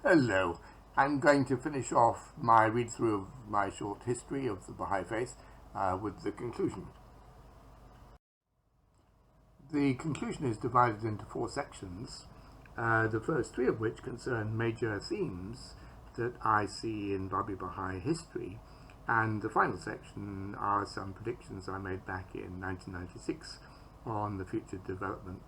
Hello. I'm going to finish off my read-through of my short history of the Baha'i Faith with the conclusion. The conclusion is divided into 4 sections, the first 3 of which concern major themes that I see in Babi Baha'i history, and the final section are some predictions I made back in 1996 on the future development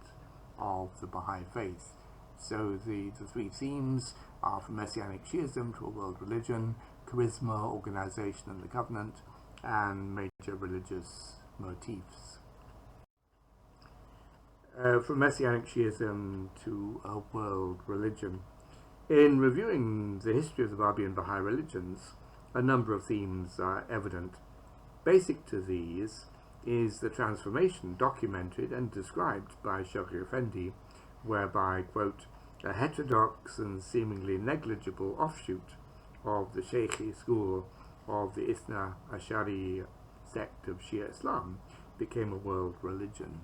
of the Baha'i Faith. So the 3 themes are from Messianic Shi'ism to a world religion, charisma, organization and the covenant, and major religious motifs. From Messianic Shi'ism to a world religion. In reviewing the history of the Babi and Baha'i religions, a number of themes are evident. Basic to these is the transformation documented and described by Shaykh Effendi, whereby, quote, a heterodox and seemingly negligible offshoot of the Shaykhi school of the Ithna Ashari sect of Shia Islam became a world religion.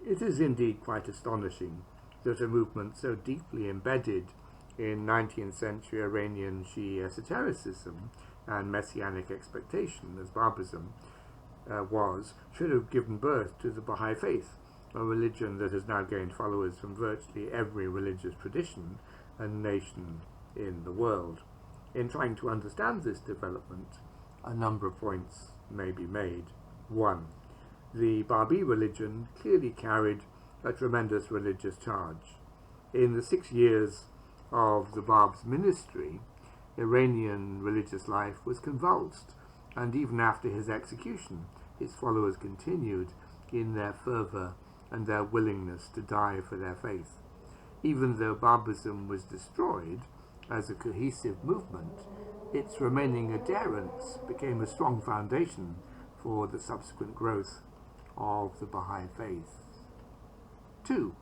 It is indeed quite astonishing that a movement so deeply embedded in 19th century Iranian Shia esotericism and messianic expectation as Babism should have given birth to the Baha'i Faith, a religion that has now gained followers from virtually every religious tradition and nation in the world. In trying to understand this development, a number of points may be made. 1. The Babi religion clearly carried a tremendous religious charge. In the 6 years of the Bab's ministry, Iranian religious life was convulsed, and even after his execution, his followers continued in their fervour and their willingness to die for their faith. Even though Babism was destroyed as a cohesive movement, its remaining adherents became a strong foundation for the subsequent growth of the Baha'i faith. 2.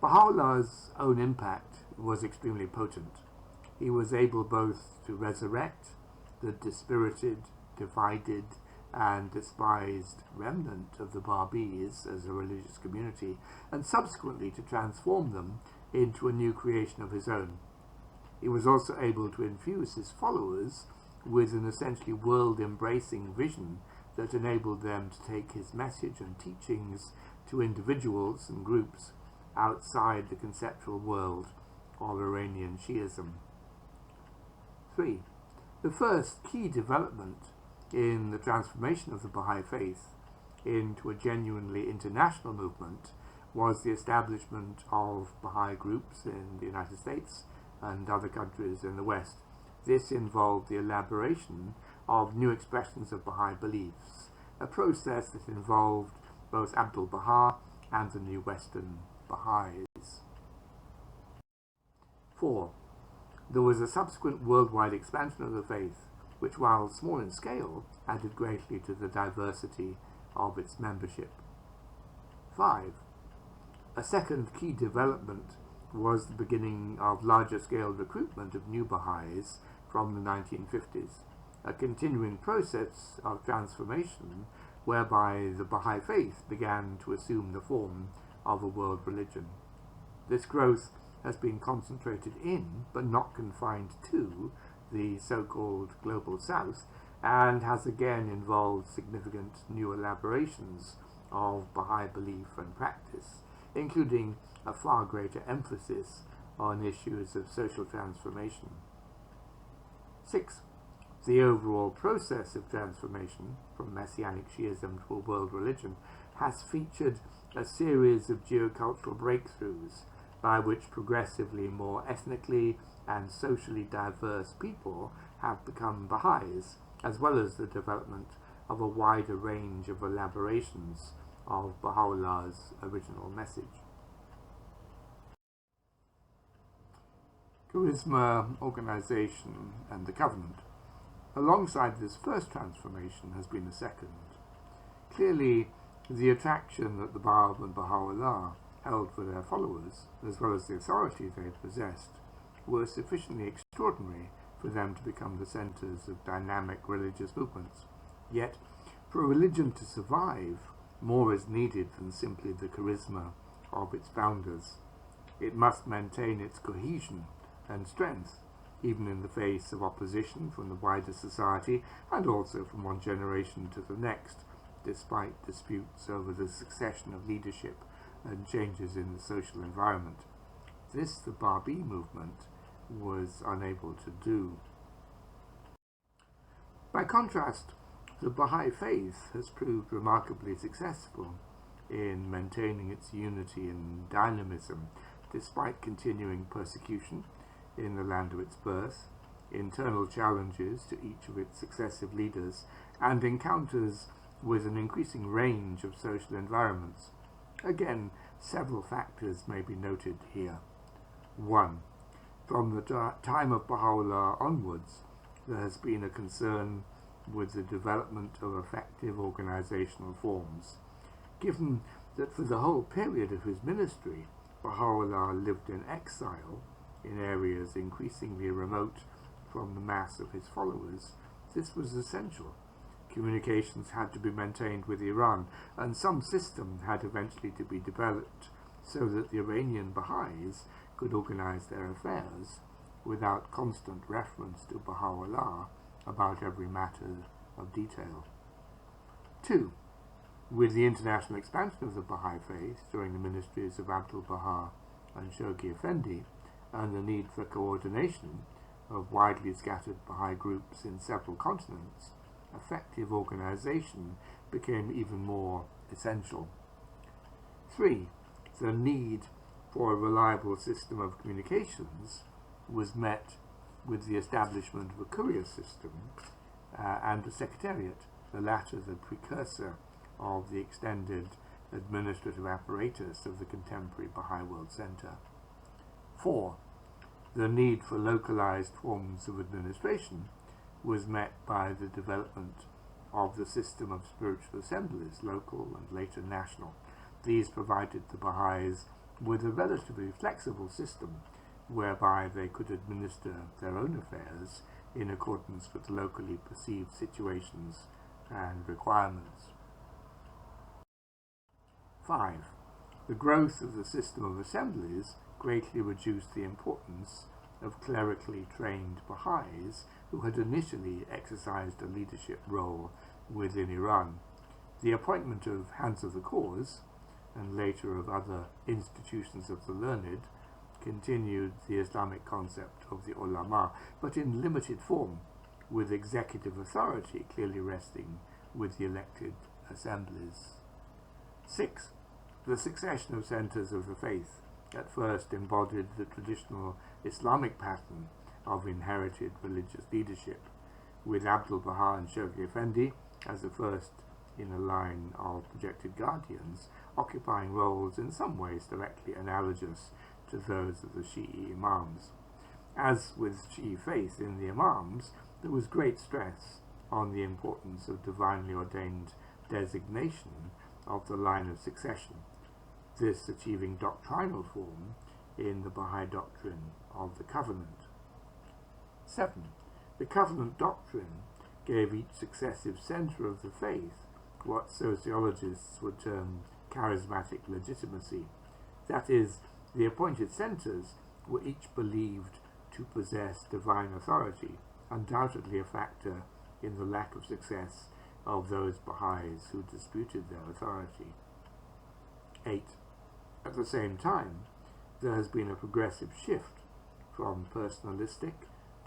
Baha'u'llah's own impact was extremely potent. He was able both to resurrect the dispirited, divided, and despised remnant of the Babis as a religious community, and subsequently to transform them into a new creation of his own. He was also able to infuse his followers with an essentially world-embracing vision that enabled them to take his message and teachings to individuals and groups outside the conceptual world of Iranian Shi'ism. 3. The first key development in the transformation of the Baha'i faith into a genuinely international movement was the establishment of Baha'i groups in the United States and other countries in the West. This involved the elaboration of new expressions of Baha'i beliefs, a process that involved both Abdul-Baha and the new Western Baha'is. 4. There was a subsequent worldwide expansion of the faith, which, while small in scale, added greatly to the diversity of its membership. 5. A second key development was the beginning of larger-scale recruitment of new Baha'is from the 1950s, a continuing process of transformation whereby the Baha'i faith began to assume the form of a world religion. This growth has been concentrated in, but not confined to, the so-called Global South, and has again involved significant new elaborations of Baha'i belief and practice, including a far greater emphasis on issues of social transformation. 6. The overall process of transformation from Messianic Shi'ism to a world religion has featured a series of geocultural breakthroughs by which progressively more ethnically and socially diverse people have become Baha'is, as well as the development of a wider range of elaborations of Baha'u'llah's original message. Charisma, organization, and the covenant. Alongside this first transformation has been a second. Clearly, the attraction that the Bab and Baha'u'llah held for their followers, as well as the authority they possessed, were sufficiently extraordinary for them to become the centers of dynamic religious movements. Yet, for a religion to survive, more is needed than simply the charisma of its founders. it must maintain its cohesion and strength, even in the face of opposition from the wider society and also from one generation to the next, despite disputes over the succession of leadership and changes in the social environment. This the Babi movement was unable to do. By contrast, the Baha'i faith has proved remarkably successful in maintaining its unity and dynamism despite continuing persecution in the land of its birth, internal challenges to each of its successive leaders, and encounters with an increasing range of social environments. Again, several factors may be noted here. 1. From the time of Baha'u'llah onwards, there has been a concern with the development of effective organizational forms. Given that for the whole period of his ministry, Baha'u'llah lived in exile in areas increasingly remote from the mass of his followers, this was essential. Communications had to be maintained with Iran, and some system had eventually to be developed so that the Iranian Baha'is could organize their affairs without constant reference to Baha'u'llah about every matter of detail. 2. With the international expansion of the Baha'i faith during the ministries of Abdul Baha and Shoghi Effendi, and the need for coordination of widely scattered Baha'i groups in several continents, effective organization became even more essential. 3. The need for a reliable system of communications was met with the establishment of a courier system and a secretariat, the latter the precursor of the extended administrative apparatus of the contemporary Baha'i World Center. 4. The need for localized forms of administration was met by the development of the system of spiritual assemblies, local and later national. These provided the Baha'is with a relatively flexible system whereby they could administer their own affairs in accordance with locally perceived situations and requirements. 5. The growth of the system of assemblies greatly reduced the importance of clerically trained Baha'is who had initially exercised a leadership role within Iran. The appointment of Hands of the Cause, and later of other institutions of the learned, continued the Islamic concept of the ulama, but in limited form, with executive authority clearly resting with the elected assemblies. 6. The succession of centers of the faith at first embodied the traditional Islamic pattern of inherited religious leadership, with Abdul Baha and Shoghi Effendi as the first in a line of projected guardians, occupying roles in some ways directly analogous to those of the Shi'i Imams. As with Shi'i faith in the Imams, there was great stress on the importance of divinely ordained designation of the line of succession, this achieving doctrinal form in the Baha'i doctrine of the Covenant. 7. The Covenant doctrine gave each successive center of the faith what sociologists would term charismatic legitimacy. That is, the appointed centers were each believed to possess divine authority, undoubtedly a factor in the lack of success of those Baha'is who disputed their authority. 8. At the same time, there has been a progressive shift from personalistic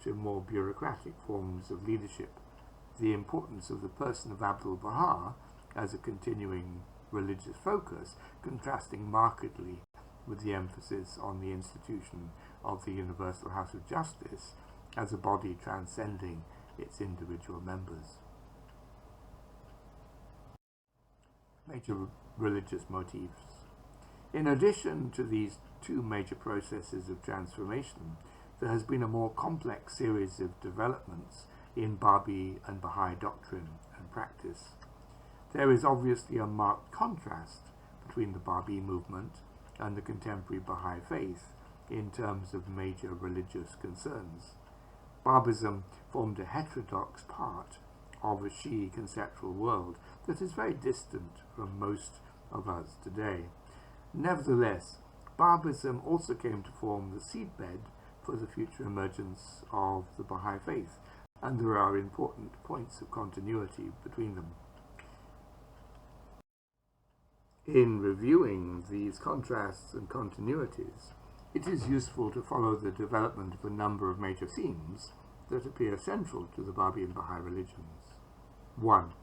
to more bureaucratic forms of leadership. The importance of the person of Abdul Baha as a continuing religious focus contrasting markedly with the emphasis on the institution of the Universal House of Justice as a body transcending its individual members. Major religious motifs. In addition to these two major processes of transformation, there has been a more complex series of developments in Babi and Baha'i doctrine and practice. There is obviously a marked contrast between the Babi movement and the contemporary Baha'i faith in terms of major religious concerns. Babism formed a heterodox part of a Shi'i conceptual world that is very distant from most of us today. Nevertheless, Babism also came to form the seedbed for the future emergence of the Baha'i faith, and there are important points of continuity between them. In reviewing these contrasts and continuities, it is useful to follow the development of a number of major themes that appear central to the Babi and Baha'i religions. 1.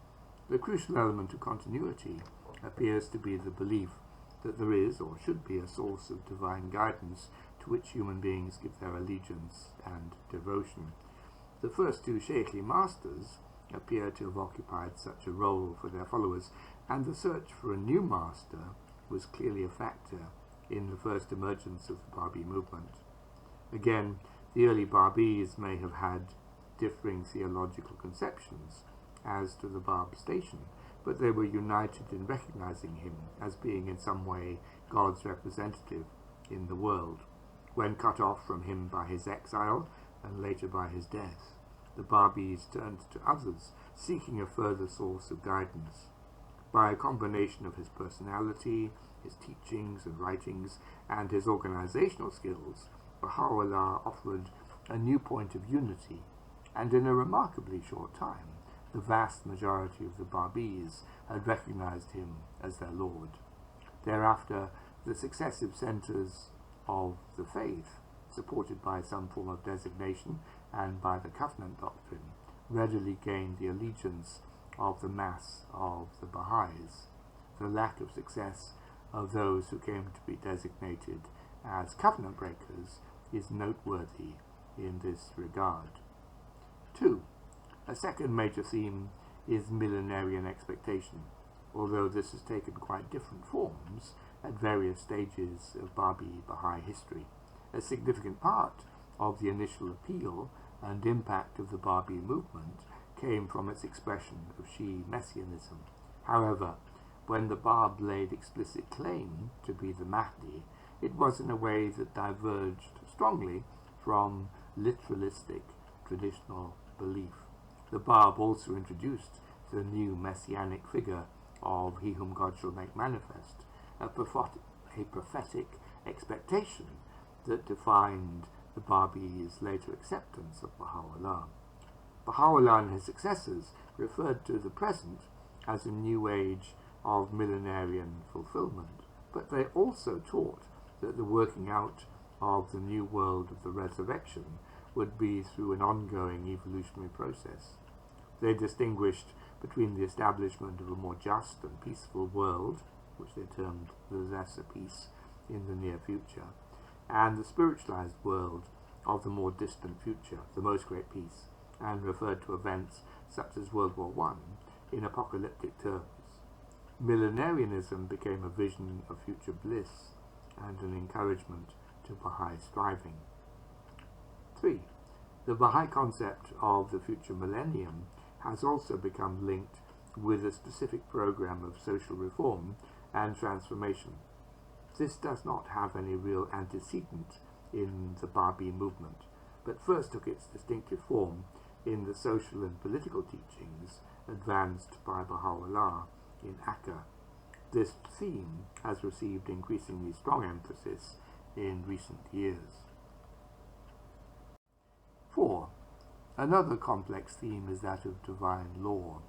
The crucial element of continuity appears to be the belief that there is or should be a source of divine guidance to which human beings give their allegiance and devotion. The first two Sheikhly masters appear to have occupied such a role for their followers, and the search for a new master was clearly a factor in the first emergence of the Babi movement. Again, the early Babis may have had differing theological conceptions as to the Bab station, but they were united in recognizing him as being in some way God's representative in the world. When cut off from him by his exile and later by his death, the Babis turned to others, seeking a further source of guidance. By a combination of his personality, his teachings and writings, and his organizational skills, Baha'u'llah offered a new point of unity, and in a remarkably short time, the vast majority of the Babis had recognized him as their Lord. Thereafter, the successive centers of the faith, supported by some form of designation and by the covenant doctrine, readily gained the allegiance of the mass of the Baha'is. The lack of success of those who came to be designated as covenant breakers is noteworthy in this regard. 2. A second major theme is millenarian expectation, although this has taken quite different forms at various stages of Babi Baha'i history. A significant part of the initial appeal and impact of the Babi movement came from its expression of Shi'i Messianism. However, when the Bab laid explicit claim to be the Mahdi, it was in a way that diverged strongly from literalistic traditional belief. The Bab also introduced the new messianic figure of He whom God shall make manifest, a prophetic expectation that defined the Babi's later acceptance of Baha'u'llah. Baha'u'llah and his successors referred to the present as a new age of millenarian fulfillment, but they also taught that the working out of the new world of the resurrection would be through an ongoing evolutionary process. They distinguished between the establishment of a more just and peaceful world, which they termed the lesser peace in the near future, and the spiritualized world of the more distant future, the most great peace, and referred to events such as World War I in apocalyptic terms. Millenarianism became a vision of future bliss and an encouragement to Baha'i striving. 3. The Baha'i concept of the future millennium has also become linked with a specific program of social reform and transformation. This does not have any real antecedent in the Babi movement, but first took its distinctive form in the social and political teachings advanced by Baha'u'llah in Akka. This theme has received increasingly strong emphasis in recent years. 4. Another complex theme is that of divine law.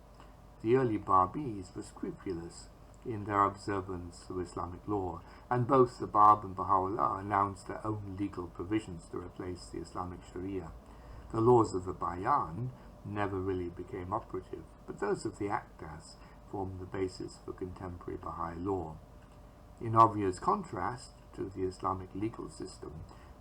The early Babis were scrupulous in their observance of Islamic law, and both the Bab and Baha'u'llah announced their own legal provisions to replace the Islamic Sharia. The laws of the Bayan never really became operative, but those of the Aqdas formed the basis for contemporary Baha'i law. In obvious contrast to the Islamic legal system,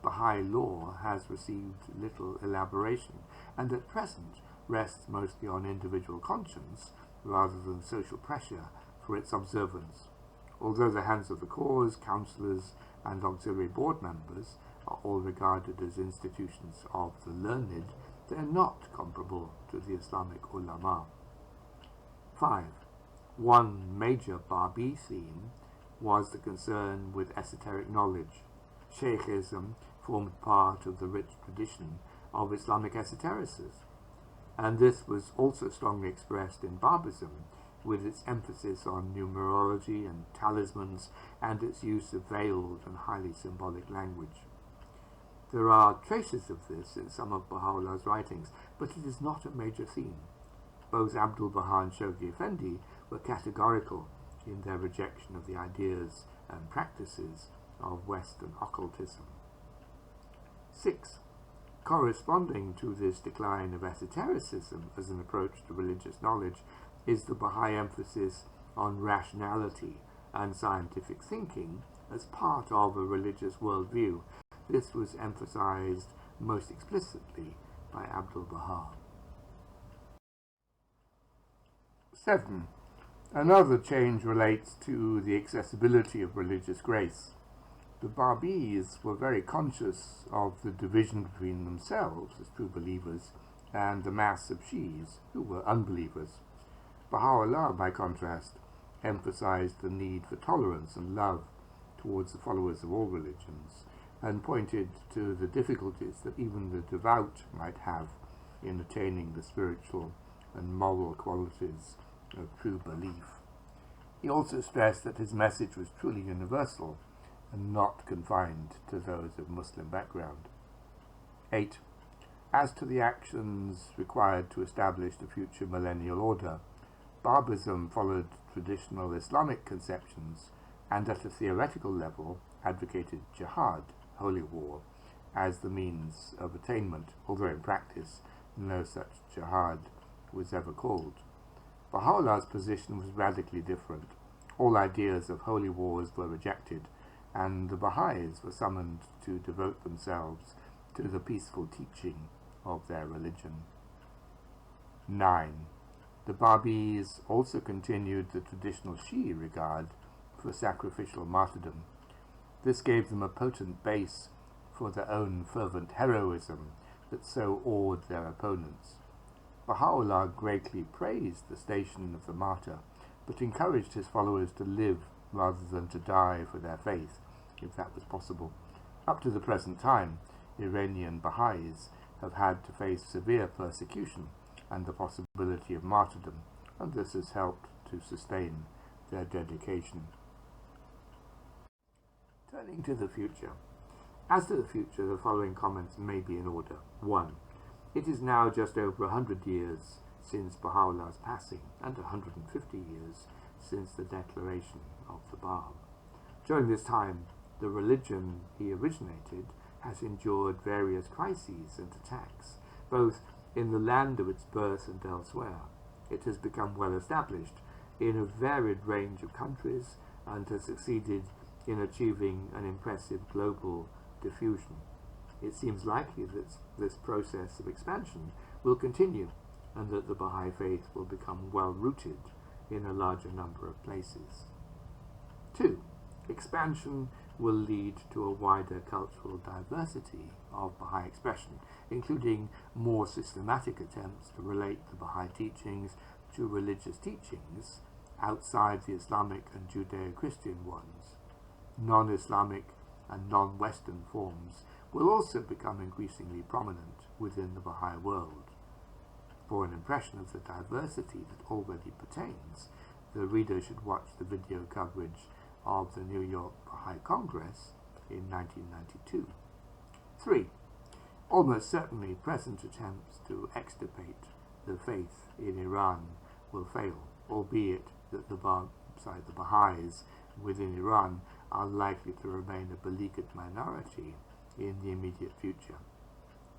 Baha'i law has received little elaboration, and at present rests mostly on individual conscience rather than social pressure for its observance. Although the hands of the cause, councillors, and auxiliary board members are all regarded as institutions of the learned, they are not comparable to the Islamic ulama. 5. One major Babi theme was the concern with esoteric knowledge. Sheikhism formed part of the rich tradition of Islamic esotericism, and this was also strongly expressed in Babism with its emphasis on numerology and talismans and its use of veiled and highly symbolic language. There are traces of this in some of Baha'u'llah's writings, but it is not a major theme. Both Abdu'l-Baha and Shoghi Effendi were categorical in their rejection of the ideas and practices of Western occultism. 6. Corresponding to this decline of esotericism as an approach to religious knowledge is the Baha'i emphasis on rationality and scientific thinking as part of a religious worldview. This was emphasized most explicitly by Abdu'l-Baha. 7. Another change relates to the accessibility of religious grace. The Babis were very conscious of the division between themselves as true believers and the mass of Shi'is who were unbelievers. Baha'u'llah, by contrast, emphasized the need for tolerance and love towards the followers of all religions, and pointed to the difficulties that even the devout might have in attaining the spiritual and moral qualities of true belief. He also stressed that his message was truly universal and not confined to those of Muslim background. 8. As to the actions required to establish the future millennial order, Babism followed traditional Islamic conceptions and at a theoretical level advocated jihad, holy war, as the means of attainment, although in practice no such jihad was ever called. Baha'u'llah's position was radically different. All ideas of holy wars were rejected, and the Baha'is were summoned to devote themselves to the peaceful teaching of their religion. 9. The Babis also continued the traditional Shi'i regard for sacrificial martyrdom. This gave them a potent base for their own fervent heroism that so awed their opponents. Baha'u'llah greatly praised the station of the martyr, but encouraged his followers to live rather than to die for their faith, if that was possible. Up to the present time, Iranian Baha'is have had to face severe persecution and the possibility of martyrdom, and this has helped to sustain their dedication. Turning to the future. As to the future, the following comments may be in order. 1. It is now just over 100 years since Baha'u'llah's passing, and 150 years since the declaration of the Bab. During this time, the religion he originated has endured various crises and attacks, both in the land of its birth and elsewhere. It has become well established in a varied range of countries and has succeeded in achieving an impressive global diffusion. It seems likely that this process of expansion will continue and that the Baha'i faith will become well rooted in a larger number of places. 2. Expansion will lead to a wider cultural diversity of Baha'i expression, including more systematic attempts to relate the Baha'i teachings to religious teachings outside the Islamic and Judeo-Christian ones. Non-Islamic and non-Western forms will also become increasingly prominent within the Baha'i world. For an impression of the diversity that already pertains, the reader should watch the video coverage of the New York Baha'i Congress in 1992. 3. Almost certainly present attempts to extirpate the faith in Iran will fail, albeit that the Baha'is within Iran are likely to remain a beleaguered minority in the immediate future.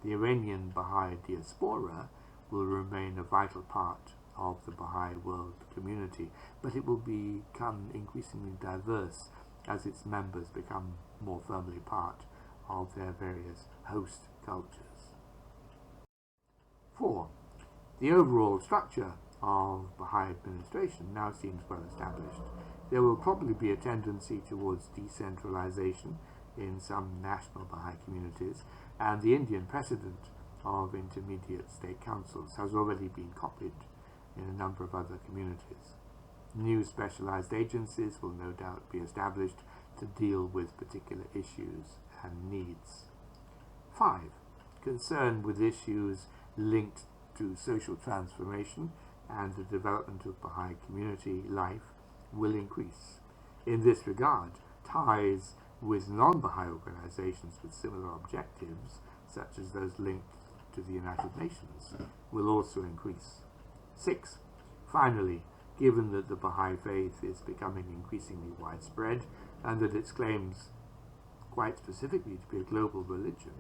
The Iranian Baha'i diaspora will remain a vital part of the Baha'i world community, but it will become increasingly diverse as its members become more firmly part of their various host cultures. 4. The overall structure of Baha'i administration now seems well established. There will probably be a tendency towards decentralization in some national Baha'i communities, and the Indian precedent of intermediate state councils has already been copied in a number of other communities. New specialized agencies will no doubt be established to deal with particular issues and needs. 5. Concern with issues linked to social transformation and the development of Baha'i community life will increase. In this regard, ties with non-Baha'i organizations with similar objectives, such as those linked to the United Nations, will also increase. 6. Finally, given that the Baha'i faith is becoming increasingly widespread and that its claims quite specifically to be a global religion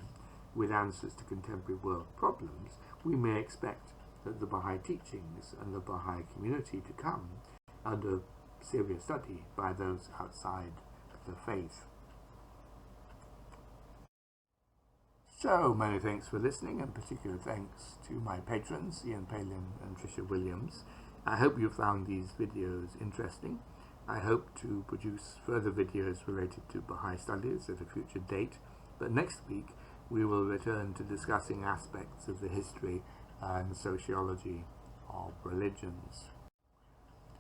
with answers to contemporary world problems, we may expect that the Baha'i teachings and the Baha'i community to come under serious study by those outside the faith. So, many thanks for listening, and particular thanks to my patrons, Ian Palin and Tricia Williams. I hope you found these videos interesting. I hope to produce further videos related to Baha'i studies at a future date, but next week we will return to discussing aspects of the history and sociology of religions.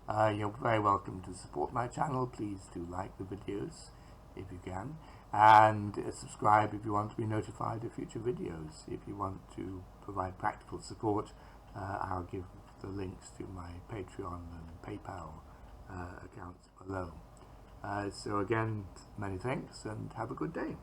You're very welcome to support my channel. Please do like the videos if you can, and subscribe if you want to be notified of future videos. If you want to provide practical support, I'll give the links to my Patreon and PayPal accounts below. So again, many thanks and have a good day.